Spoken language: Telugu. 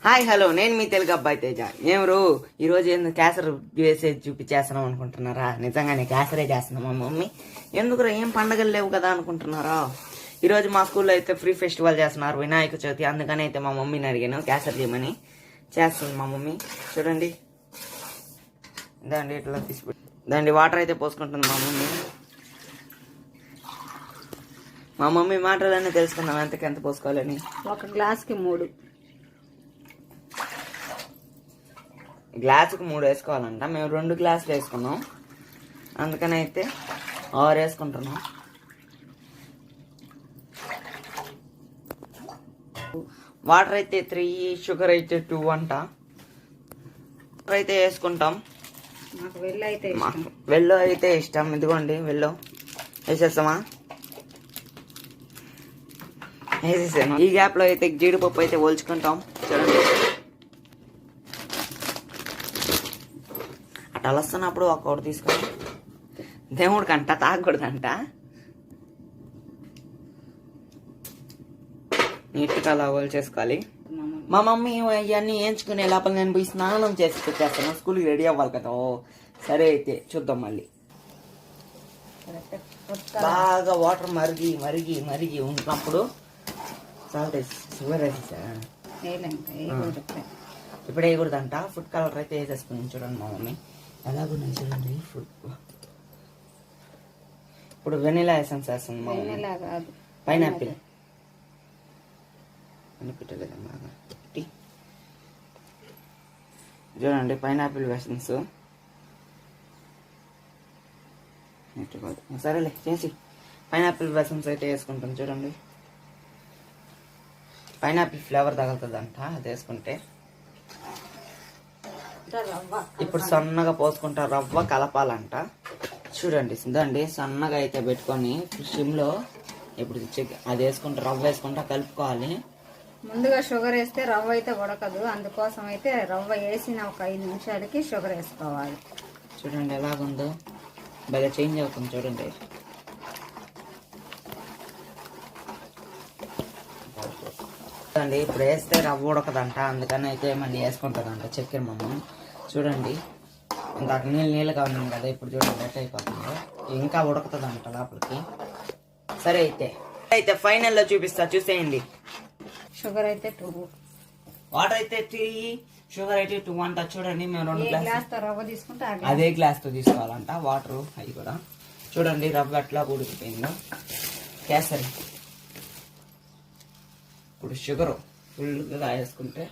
హాయ్ హలో, నేను మీ తెలుగు అబ్బాయి తేజ. ఏమరు ఈరోజు ఎందుకు క్యాసర్ వేసేది చూపించేస్తున్నాం అనుకుంటున్నారా? నిజంగానే క్యాసరే చేస్తున్నాం మా మమ్మీ. ఎందుకు ఏం పండగలు లేవు కదా అనుకుంటున్నారా? ఈరోజు మా స్కూల్లో అయితే ఫ్రీ ఫెస్టివల్ చేస్తున్నారు, వినాయక చవితి. అందుకని అయితే మా మమ్మీని అడిగాను క్యాసర్ చేయమని. చేస్తుంది మా మమ్మీ. చూడండి, దాండి ఇట్లా తీసుకు దాండి వాటర్ అయితే పోసుకుంటుంది మా మమ్మీ. మా మమ్మీ మాటలన్నీ తెలుసుకుందాం ఎంత పోసుకోవాలని. ఒక గ్లాస్కి 3, గ్లాసుకు 3 వేసుకోవాలంట. మేము 2 గ్లాసులు వేసుకున్నాం, అందుకని అయితే 6 వేసుకుంటున్నాం. వాటర్ అయితే 3, షుగర్ అయితే 2 అంట. అయితే వేసుకుంటాం. వెల్లో అయితే ఇష్టం. ఇదిగోండి వెల్లో వేసేస్తామా? వేసేసాను. ఈ గ్యాప్ లో అయితే జీడిపప్పు అయితే ఒలుచుకుంటాం. చూడండి, అట్లా వస్తున్నప్పుడు ఒక్కొక్కటి తీసుకొని దేవుడికంట తాగకూడదంట. నీట్గా అలా చేసుకోవాలి. మా మమ్మీ అవన్నీ వేయించుకునే లోపల నేను పోయి స్నానం చేసి పెట్టేస్తాను. స్కూల్కి రెడీ అవ్వాలి కదా. సరే అయితే చూద్దాం. మళ్ళీ బాగా వాటర్ మరిగి మరిగి మరిగి ఉన్నప్పుడు సాల్ట్ వేసి షుగర్ వేసేసా. ఇప్పుడు వేయకూడదంట. ఫుడ్ కలర్ అయితే వేసేసుకుని చూడండి మా మమ్మీ ఎలాగున్నాయి చూడండి. ఫుడ్ ఇప్పుడు వెనిలా ఎసెన్స్ వేస్తుంది మా మమ్మీ. పైనాపిల్ చూడండి, పైనాపిల్ ఎసెన్స్. సరేలే చేసి పైనాపిల్ ఎసెన్స్ అయితే వేసుకుంటాం. చూడండి, పైనాపిల్ ఫ్లేవర్ తగులుతుందంట అది వేసుకుంటే. ఇప్పుడు సన్నగా పోసుకుంటా. రవ్వ కలపాలంట. చూడండి, ఇదండి సన్నగా అయితే పెట్టుకొని సిమ్లో ఇప్పుడు అది వేసుకుంటా, రవ్వ వేసుకుంటా కలుపుకోవాలి. ముందుగా షుగర్ వేస్తే రవ్వ అయితే ఉడకదు, అందుకోసం అయితే రవ్వ వేసిన ఒక 5 నిమిషాలకి షుగర్ వేసుకోవాలి. చూడండి ఎలాగుందో, బాగా చేంజ్ అవుతుంది. చూడండి, చూడండి ఇప్పుడు వేస్తే రవ్వ ఉడకదంట, అందుకని అయితే మళ్ళీ వేసుకుంటుందంట చక్కెర మమ్మ. చూడండి, ఇందాక నీళ్ళగా ఉన్నాం కదా, ఇప్పుడు చూడండి ఎట్ అయిపోతుంది. ఇంకా ఉడకుతుందంట లోపలికి. సరే అయితే ఫైనల్లో చూపిస్తా, చూసేయండి. షుగర్ అయితే 2, వాటర్ అయితే 3, షుగర్ అయితే 2 అంట. చూడండి, మేము 2 గ్లాస్ రవ్వ తీసుకుంటే అదే గ్లాస్ తో తీసుకోవాలంట వాటర్. అవి కూడా చూడండి రవ్వ ఎట్లా ఉడికిపోయిందో. కేసరి ఇప్పుడు షుగర్ ఫుల్గా వేసుకుంటే